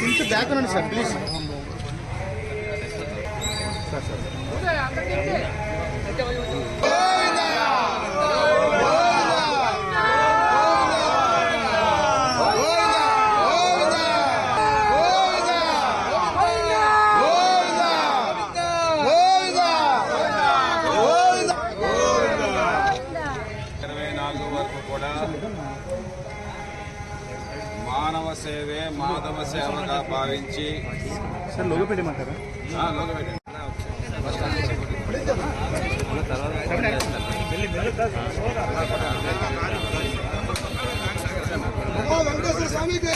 కొంచెం బ్యాక్ రండి sir please. మానవ సేవే మాధవ సేవగా భావించి లోగో పెట్టమంటారా? లోగో పెట్టండి. వెంకటేశ్వర స్వామికి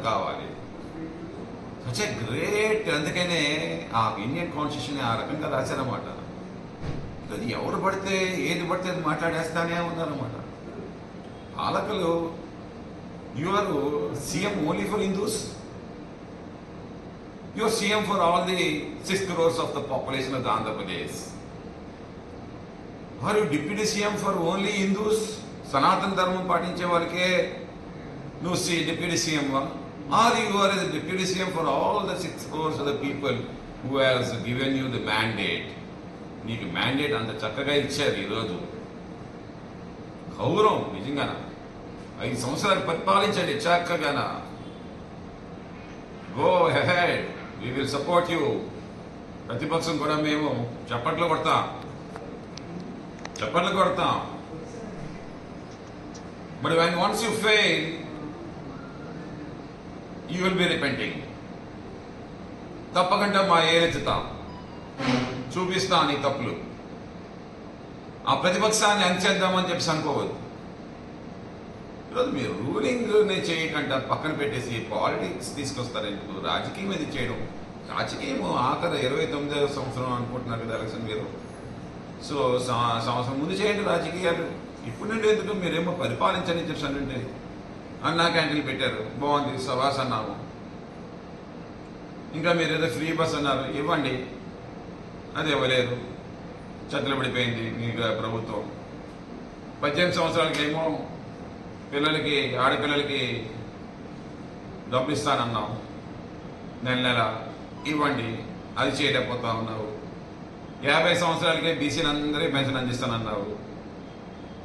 కావాలి. Such a great. అందుకనే ఆ ఇండియన్ కాన్స్టిట్యూషన్ ఆ రకంగా రాశారన్నమాట. అది ఎవరు పడితే ఏది పడితే అది మాట్లాడేస్తానే ఉన్నారన్నమాట. పాలకులు you are CM only for Hindus. You are CM for all the 6 crores of the population of Andhra Pradesh. Are you deputy CM for only Hindus? సనాతన ధర్మం పాటించే వాళ్ళకే నువ్వు డిప్యూటీ సీఎం వా? Or you are the deputy CM for all the 6 crores of the people who has given you the mandate? నీకు mandate అంత చక్కగా ఇచ్చారు. ఈరోజు గౌరవం నిజంగానా 5 సంవత్సరాలు పరిపాలించండి చక్కగానా. Go ahead, we will support you. ప్రతిపక్షం కూడా మేము చప్పట్లు కొడతాం. But when once you fail, you will be repenting. తప్పకుండా మా ఏరెత్తుతాం, చూపిస్తాం నీ తప్పులు. ఆ ప్రతిపక్షాన్ని అంచేద్దామని చెప్పి అనుకోవద్దు. ఈరోజు మీరు రూలింగ్ చేయకుండా పక్కన పెట్టేసి పాలిటిక్స్ తీసుకొస్తారు. ఎందుకు రాజకీయం ఇది చేయడం? రాజకీయం ఆఖరి 29వ సంవత్సరం అనుకుంటున్నారు కదా ఎలక్షన్ మీరు. సో సంవత్సరం ముందు చేయండి రాజకీయాలు. ఇప్పుడు నుండి ఎందుకు? మీరేమో పరిపాలించని చెప్పి అంటే అన్నా క్యాంటీన్లు పెట్టారు, బాగుంది, సవాస్ అన్నాము. ఇంకా మీరు ఏదో ఫ్రీ బస్ అన్నారు, ఇవ్వండి. అది ఇవ్వలేదు, చెత్తలు పడిపోయింది మీకు ప్రభుత్వం. 18 సంవత్సరాలకేమో పిల్లలకి, ఆడపిల్లలకి డబ్బు ఇస్తానన్నాం, నెల ఇవ్వండి, అది చేయలేకపోతా ఉన్నావు. 50 సంవత్సరాలకే బీసీలందరికీ పెన్షన్ అందిస్తానన్నావు.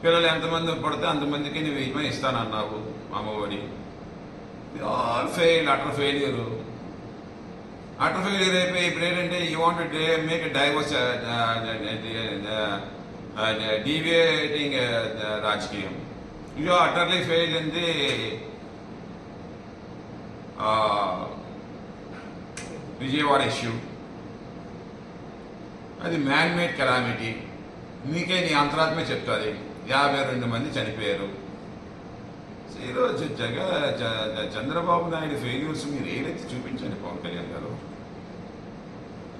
పిల్లలు ఎంతమంది పడితే అంతమందికి నువ్వు ఇవ్వని ఇస్తానన్నావు. Ammavodi all fail, utter failure అయిపోయి ఇప్పుడు ఏంటంటే you want make diverse deviating రాజకీయం. You utterly fail in the Vijayawada issue. అది మ్యాన్ మేడ్ కెలామిటీ. నీకే నీ అంతరాత్మే చెప్తుంది. 52 మంది చనిపోయారు. ఈరోజు చంద్రబాబు నాయుడు ఫెయిల్యూర్స్ మీరు ఏదైతే చూపించండి పవన్ కళ్యాణ్ గారు.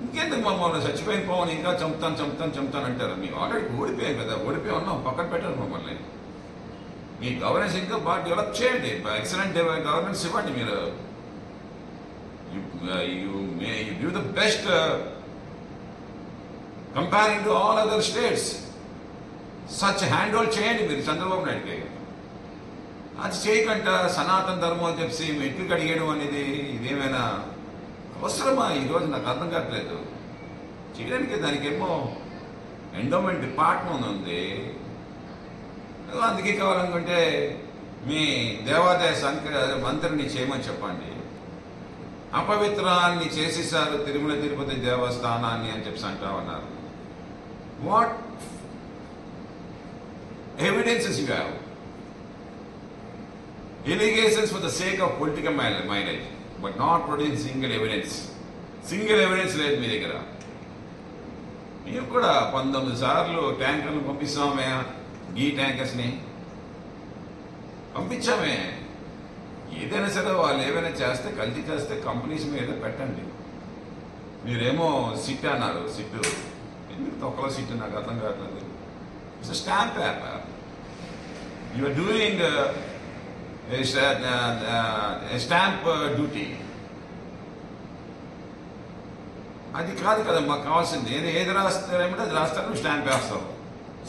ఇంకెందుకు మమ్మల్ని చచ్చిపోయిన పవన్ ఇంకా చంపుతాను అంటారు. మేము ఆల్రెడీ ఓడిపోయాం కదా, ఓడిపోయి ఉన్నాం, పక్కన పెట్టారు మమ్మల్ని. మీ గవర్నెన్స్ ఇంకా బాగా డెవలప్ చేయండి, ఎక్సలెంట్ గవర్నెన్స్ ఇవ్వండి. మీరు you give the best comparing to all other states. Such hand hold చేయండి మీరు చంద్రబాబు నాయుడుకి. అది చేయకుండా సనాతన ధర్మం అని చెప్పి మెట్లు కడిగేయడం అనేది ఇదేమైనా అవసరమా? ఈరోజు నాకు అర్థం కావట్లేదు. చేయడానికి దానికేమో ఎండోమెంట్ డిపార్ట్మెంట్ ఉంది. అందుకే కావాలనుకుంటే మీ దేవాదాయ మంత్రిని చేయమని చెప్పండి. అపవిత్రాన్ని చేసేసారు తిరుమల తిరుపతి దేవస్థానాన్ని అని చెప్పి అంటా ఉన్నారు. What evidences you have? Allegations for the sake of political mileage, but not producing single evidence. Single evidence లేదు మీ దగ్గర. మేము కూడా 19 సార్లు ట్యాంకర్లు పంపిస్తామే, గీ ట్యాంకర్స్ని పంపించామే. ఏదైనా సరే వాళ్ళు ఏమైనా చేస్తే కల్తీ చేస్తే కంపెనీస్ మీద పెట్టండి. మీరేమో సిట్ అన్నారు. సిట్టు ఎందుకు తొక్కలో సిట్టు నాకు అర్థం కావట్లేదు. It's stamp paper. You are doing stamp duty. అది కాదు కదా మాకు కావాల్సింది. ఏది రాస్తారేమంటే అది రాస్తారు, నువ్వు స్టాంప్ వేస్తావు,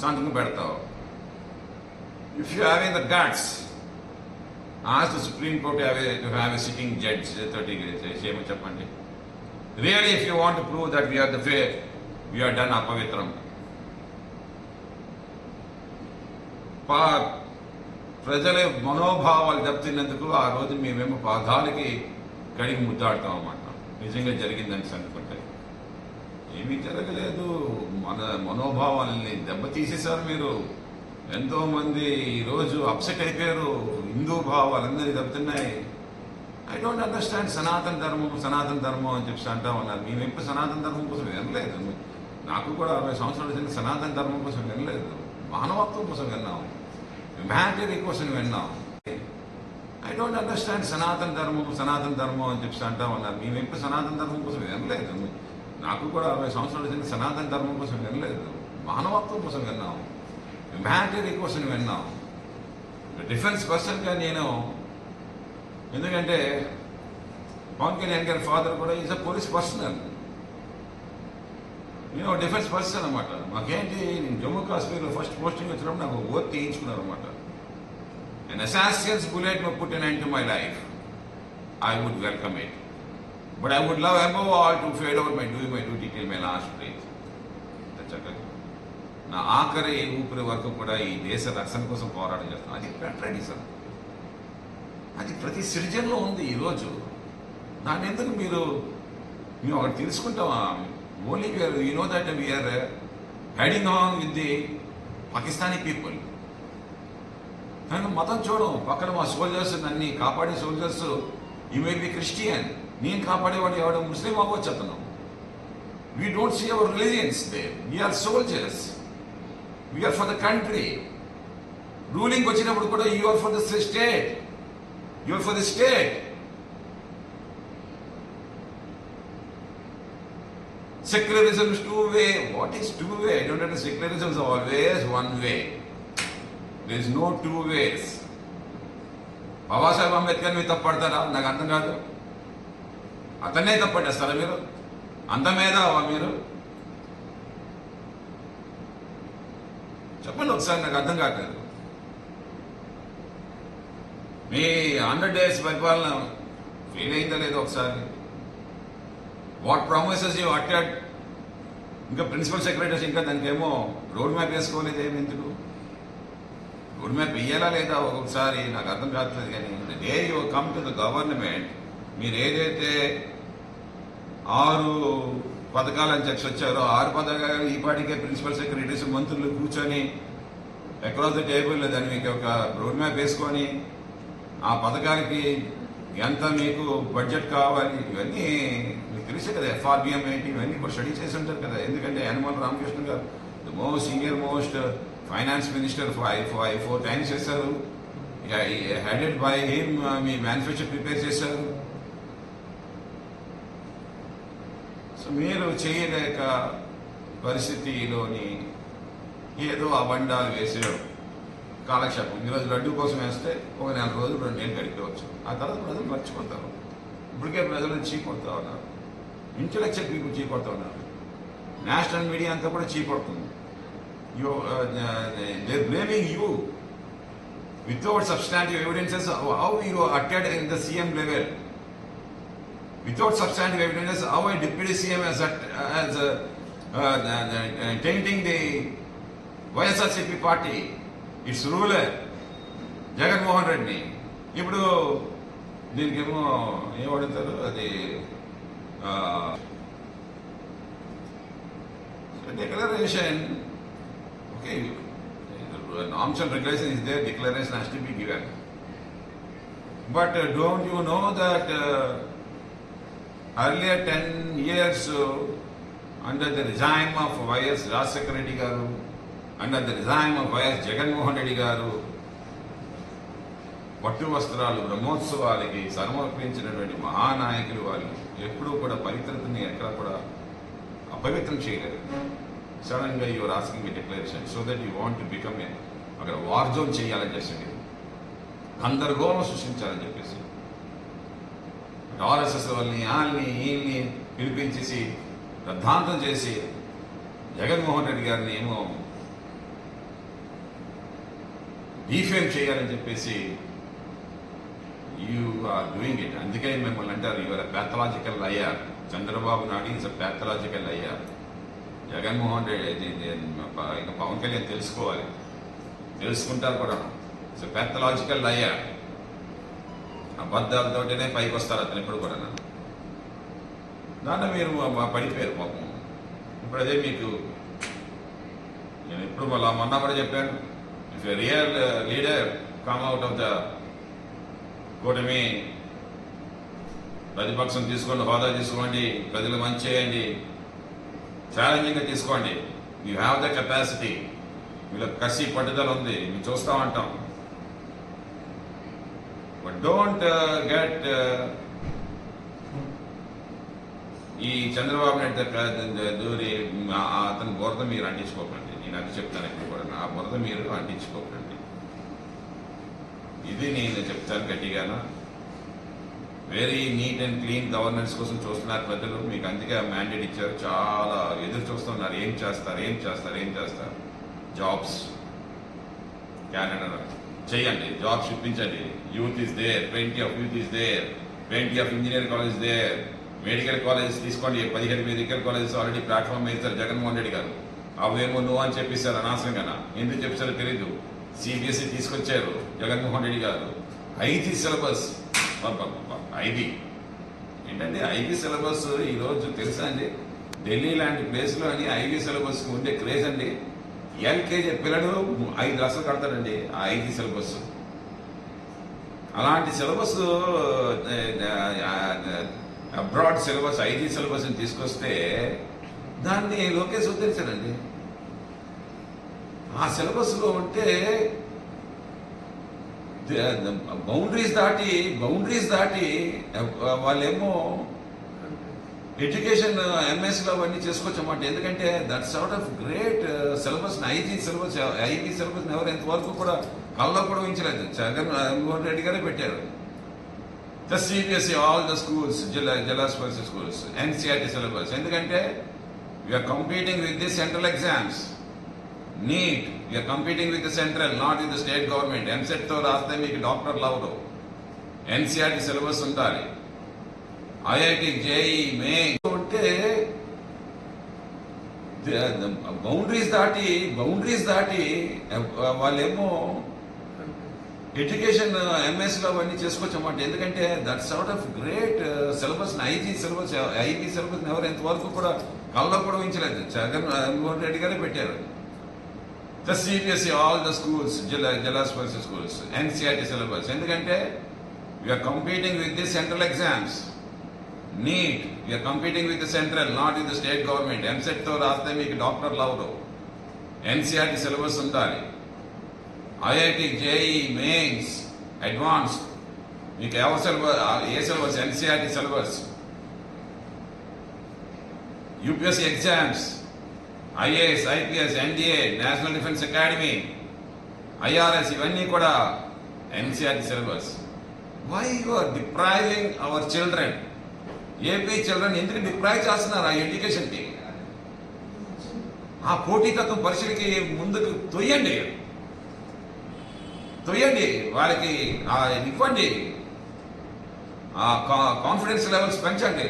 సంతకం పెడతావు. If you have the guts, ask the supreme court to have a sitting judge తోటి చేయమని చెప్పండి. Really if you want to prove that we are the ఫే వీఆర్ డన్ అపవిత్రం. ప్రజల మనోభావాలు దెబ్బతిన్నందుకు ఆ రోజు మేమేమో పాదాలకి కడిగి ముద్దాడుతాం అన్నమాట. నిజంగా జరిగిందని అనుకుంటే ఏమీ జరగలేదు. మన మనోభావాలని దెబ్బతీసేశారు మీరు. ఎంతో మంది ఈరోజు అప్సెట్ అయిపోయారు. హిందూ భావాలందరినీ దెబ్బతిన్నాయి. I don't understand. సనాతన ధర్మం అని చెప్పి అంటా ఉన్నారు. మేము ఎప్పుడు సనాతన ధర్మం కోసం వినలేదు. నాకు కూడా 60 సంవత్సరాల కింద సనాతన ధర్మం కోసం వినలేదు. మానవత్వం కోసం విన్నాం, హ్యుమానిటీ కోసం విన్నాం. I don't understand. సనాతన ధర్మం అని చెప్పి అంటా ఉన్నారు. మేము ఎప్పుడు సనాతన ధర్మం కోసం వినలేదు. నాకు కూడా 60 సంవత్సరాల కింద సనాతన ధర్మం కోసం వినలేదు. మానవత్వం కోసం విన్నాం, హ్యుమానిటీ కోసం విన్నాం. డిఫెన్స్ పర్సన్గా నేను, ఎందుకంటే పవన్ కళ్యాణ్ గారి ఫాదర్ కూడా ఈజ్ అ పోలీస్ పర్సనల్, నేను డిఫెన్స్ పర్సన్ అనమాట. మాకేంటి, నేను జమ్మూ కాశ్మీర్లో ఫస్ట్ పోస్టింగ్ వచ్చినప్పుడు నాకు ఓత్ తీయించుకున్నారు అనమాట. An assassin's bullet may put an end to my life. I would welcome it. But I would love above all to fade out doing my duty till my last breath. నా ఆఖరి ఊపిరి వరకు కూడా ఈ దేశ రక్షణ కోసం పోరాటం చేస్తాను. అది పెట్రడిజం. అది ప్రతి సిటిజన్లో ఉంది ఈరోజు. దాన్ని ఎందుకు మేము ఒకటి తెలుసుకుంటామా? Only you know that we are heading on with the Pakistani people. కానీ మతం చూడం. పక్కన మా సోల్జర్స్, నన్ను కాపాడే soldiers, you may be Christian, నేను కాపాడేవాడు ఎవడో ముస్లిం అవ్వచ్చు అతను. We don't see our religions there. We are soldiers, we are for the country. Ruling వచ్చినప్పుడు కూడా you are for the state, you are for the state. Secularism is two-way. What is two-way? I don't understand. Secularism is always one way. There is no two ways. Babasaheb Ambedkar మీరు తప్పడతారా? నాకు అర్థం కాదు. అతన్నే తప్పట్టేస్తారా మీరు? అంత మీద మీరు చెప్పండి ఒకసారి, నాకు అర్థం కావట్లేదు. మీ 100 days పరిపాలన ఫెయిల్ అయిందా లేదో ఒకసారి. What promises you acted. ఇంకా ప్రిన్సిపల్ సెక్రటరీస్ ఇంకా దానికేమో రోడ్ మ్యాప్ వేసుకోలేదు. ఏమి ఎందుకు రోడ్ మ్యాప్ వేయాలా లేదా ఒక్కొక్కసారి నాకు అర్థం కావట్లేదు. కానీ day you come to the government, మీరు ఏదైతే 6 పథకాలని చెప్పి వచ్చారో 6 పథకాలు ఈ పాటికే ప్రిన్సిపల్ సెక్రటరీస్ మంత్రులు కూర్చొని అక్రాస్ ద టేబుల్ దాన్ని మీకు ఒక రోడ్ మ్యాప్ వేసుకొని ఆ పథకాలకి ఎంత మీకు బడ్జెట్ కావాలి ఇవన్నీ మీకు తెలుసే కదా. FRBM ఏంటి ఇవన్నీ కూడా స్టడీ చేసి ఉంటారు కదా. ఎందుకంటే యనమల రామకృష్ణ గారు the senior most finance minister 4 times చేశారు. Headed by him me manifesto prepare చేశారు. సో మీరు చేయలేక పరిస్థితిలోని ఏదో అబండాలు వేసేయడం కాలక్షేపం. ఈరోజు లడ్డు కోసం వేస్తే ఒక 4 రోజులు 2 నెలలు గడిపవచ్చు. ఆ తర్వాత ప్రజలు మర్చిపోతారు. ఇప్పటికే ప్రజలు చీకొడతా ఉన్నారు. ఇంటెలెక్చువల్ పీపుల్ చీకొడతా ఉన్నారు. నేషనల్ మీడియా అంతా కూడా చీకొడుతుంది. They blaming you without substantive evidences. How you acted in the CM level without substantive evidence, how a deputy CM has tainting the YSRCP party, its ruler, Jagan Mohan Reddy. ఇప్పుడు దీనికేమో ఏమడుగుతారు అది declaration. Okay, norms and regulation is there, declaration has to be given. But don't you know that earlier 10 years under the regime of Y.S. Rajasekhara Reddy గారు, under the regime of Y.S. Jaganmohan Reddy గారు, పట్టు వస్త్రాలు బ్రహ్మోత్సవాలకి సమర్పించినటువంటి మహానాయకులు వాళ్ళు ఎప్పుడూ కూడా పవిత్రతని ఎక్కడ కూడా అపవిత్రం చేయలేరు. సడన్ గా your asking me declaration so that you want to become a అక్కడ వార్ జోన్ చేయాలని చెప్పేసి గందరగోళం సృష్టించాలని చెప్పేసి ఆర్ఎస్ఎస్ వాళ్ళని వాళ్ళని వీళ్ళని పిలిపించేసి రద్ధాంతం చేసి జగన్మోహన్ రెడ్డి గారిని ఏమో డిఫేమ్ చేయాలని చెప్పేసి యూ ఆర్ డూయింగ్ ఇట్. అందుకే మిమ్మల్ని అంటారు your pathological Iyer. Chandrababu Naidu is a pathological Iyer. Jaganmohan Reddy ఇంకా పవన్ కళ్యాణ్ తెలుసుకోవాలి, తెలుసుకుంటారు కూడా. So pathological Iyer. అబద్ధాలతోటనే పైకి వస్తారు అతను ఎప్పుడు కూడా. దాంట్లో మీరు పడిపోయారు పాపం. ఇప్పుడు అదే మీకు నేను ఎప్పుడు మొన్న కూడా చెప్పాను, if a real leader come out of the కూటమి, ప్రతిపక్షం తీసుకోండి, హోదా తీసుకోండి, ప్రజలు మంచి చేయండి, ఛాలెంజింగ్గా తీసుకోండి. యూ హ్యావ్ ద కెపాసిటీ, వీళ్ళకి కసి పట్టుదల ఉంది, మేము చూస్తూ ఉంటాం. బట్ డోంట్ గెట్ ఈ చంద్రబాబు నాయుడు దూరి అతని బురద మీరు అంటించుకోకండి. నేను అది చెప్తాను ఇప్పుడు కూడా, ఆ బురద మీరు అంటించుకోకండి. ఇది నేను చెప్తాను గట్టిగాను. Very neat and clean governance కోసం చూస్తున్నారు ప్రజలు. మీకు అందుకే మ్యాండేట్ ఇచ్చారు. చాలా ఎదురు చూస్తున్నారు. ఏం చేస్తారు, ఏం చేస్తారు, ఏం చేస్తారు. జాబ్స్ కెనడా చేయండి, జాబ్స్ చూపించండి. Youth is there, plenty of youth is there, plenty of engineering college there. Medical college తీసుకోండి, 15 మెడికల్ కాలేజెస్ ఆల్రెడీ ప్లాట్ఫామ్ వేస్తారు జగన్మోహన్ రెడ్డి గారు. అవేమో నువ్వు అని చెప్పేశారు అనవసరంగా. ఎందుకు చెప్పారో తెలీదు. సిబిఎస్ఈ తీసుకొచ్చారు జగన్మోహన్ రెడ్డి గారు. ఐటీ సిలబస్, ఐబీ ఏంటంటే ఐబీ సిలబస్ ఈరోజు తెలుసా అండి, ఢిల్లీ లాంటి ప్లేస్లో అని ఐబీ సిలబస్ ఉండే క్రేజ్ అండి. ఎల్కేజీ పిల్లడు 5 లక్షలు కడతాడండి ఆ ఐబీ సిలబస్. అలాంటి syllabus abroad syllabus, IG syllabus ని తీసుకొస్తే దాన్ని లోకేష్ ఉద్ధరించారండి. ఆ సిలబస్ లో ఉంటే బౌండరీస్ దాటి వాళ్ళేమో ఎడ్యుకేషన్ ఎంఎస్ లో అవన్నీ చేసుకోవచ్చన్నమాట. ఎందుకంటే that sort of great syllabus, IG syllabus, IB syllabus ఎవరు ఎంతవరకు కూడా కళ్ళలో కూడా ఊహించలేదు. జగన్మోహన్ రెడ్డి గారే పెట్టారు. The CBSE, all the schools, Jala Special schools, NCERT syllabus. ఎందుకంటే we are competing with the central exams. NEET, we are competing with the central, not with the state government. MCET తో రాస్తే మీకు డాక్టర్ లవరు. NCERT సిలబస్ ఉండాలి. IIT, JEE, main ఉంటే boundaries దాటి వాళ్ళేమో education MS లో అవన్నీ చేసుకోవచ్చన్నమాట. ఎందుకంటే that sort of great syllabus, IG syllabus, IB syllabus ఎవరు ఎంతవరకు కూడా కళ్ళలో కూడా ఊహించలేదు. జగన్మోహన్ రెడ్డి గారే పెట్టారు. The CBSE, all the schools, జిల్లా స్పెషల్ స్కూల్స్, ఎన్సీఆర్టీ సిలబస్. ఎందుకంటే we are competing with the central exams. NEET, we are competing with the central, not with the state government. EAMCET తో రాస్తే మీకు డాక్టర్ లవరు. ఎన్సీఆర్టీ సిలబస్ ఉండాలి. ఐఐటి, జేఈ, మెయిన్స్, అడ్వాన్స్డ్ మీకు ఏ syllabus, NCERT syllabus. UPSC exams, IAS, IPS, NDA, national defence academy, IRS, ఇవన్నీ కూడా NCERT syllabus. Why you are depriving our children? AP children ఎందుకు డిప్రైవ్ చేస్తున్నారు ఆ ఎడ్యుకేషన్కి? ఆ పోటీతత్వం పరీక్షలకి ముందుకు తొయ్యండి, వాళ్ళకి ఇవ్వండి, ఆ కాన్ఫిడెన్స్ లెవెల్స్ పెంచండి.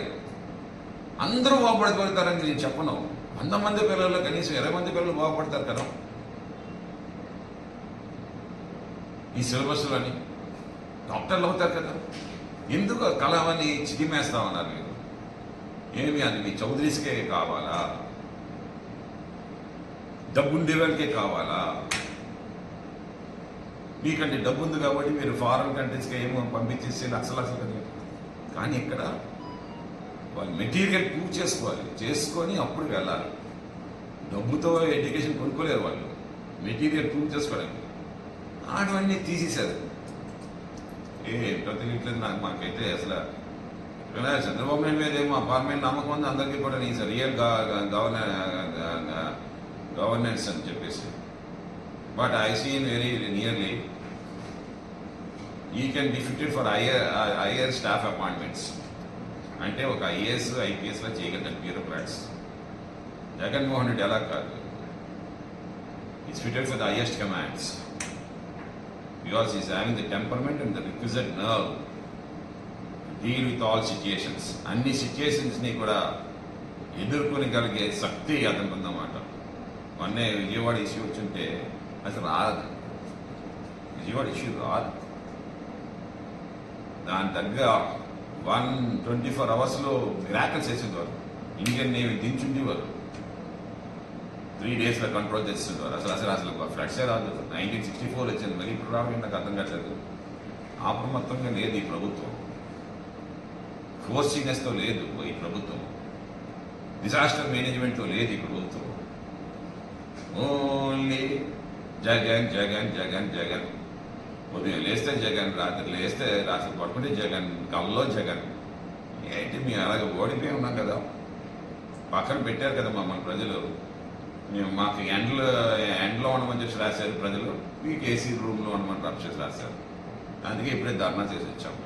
అందరూ బాగుపడగలుగుతారని నేను చెప్పను. 100 మంది పిల్లలు కనీసం 20 మంది పిల్లలు బాగుపడతారు కదా ఈ సిలబస్లోని. డాక్టర్లు అవుతారు కదా. ఎందుకు ఆ కళావని చిదిమేస్తా ఉన్నారు మీరు? ఏమి అది మీ చౌదరీస్కే కావాలా? డబ్బుండే వాళ్ళకే కావాలా? మీకంటే డబ్బు ఉంది కాబట్టి మీరు ఫారెన్ కంట్రీస్కి ఏమో పంపించేసి లక్షలు కదా. కానీ ఇక్కడ వాళ్ళు మెటీరియల్ ప్రూవ్ చేసుకోవాలి, చేసుకొని అప్పుడు వెళ్ళాలి. డబ్బుతో ఎడ్యుకేషన్ కొనుక్కోలేరు వాళ్ళు, మెటీరియల్ ప్రూవ్ చేసుకోవడానికి. ఆడవన్నీ తీసేశారు. ఏంటో తెలియట్లేదు నాకు. మాకైతే అసలు చంద్రబాబు నాయుడు మీద ఏమో అపార్ట్మెంట్ నమ్మకం ఉంది అందరికీ కూడా. నీ రియల్ గవర్నెన్స్ అని చెప్పేసి. But I seen very nearly ఈ can be fitted for higher staff appointments. అంటే ఒక ఐఏఎస్ ఐపీఎస్లో చేయగలుగుతారు బ్యూరోక్రాట్స్. జగన్మోహన్ రెడ్డి అలా కాదు. Is fitted for the highest commands because he is having the temperament and the requisite nerve to deal with all situations. అన్ని సిచ్యుయేషన్స్ని కూడా ఎదుర్కొనగలిగే శక్తి అతనికి ఉందన్నమాట. మొన్నే విజయవాడ ఇష్యూ వచ్చుంటే అసలు రాదు, విజయవాడ ఇష్యూ రాదు. దాని తగ్గ 124 అవర్స్లో మిరాకిల్స్ చేసేవారు. ఇండియన్ నేవీ దించుండేవారు, 3 డేస్లో కంట్రోల్ చేస్తుంటారు. అసలు ఫ్లడ్సే రాదు. 1964 వచ్చింది, మరి ఇప్పుడు రావడం నాకు అర్థం కావట్లేదు. అప్రమత్తంగా లేదు ఈ ప్రభుత్వం, ఫోర్సింగ్నెస్తో లేదు ఈ ప్రభుత్వం, డిజాస్టర్ మేనేజ్మెంట్తో లేదు ఈ ప్రభుత్వం. ఓన్లీ జగన్ జగన్ జగన్ జగన్. ఉదయం లేస్తే జగన్, రాత్రి లేస్తే రాత్రి పడుకుంటే జగన్, కల్లో జగన్. ఏంటి మేము అలాగే ఓడిపోయి ఉన్నాం కదా, పక్కన పెట్టారు కదా మమ్మల్ని ప్రజలు. మేము మాకు ఎండ్లో ఉండమని చెప్పి రాశారు ప్రజలు, మీకు ఏసీ రూమ్లో ఉండమని రబ్ చేసి రాశారు. అందుకే ఇప్పుడే ధర్నా చేసి వచ్చాము.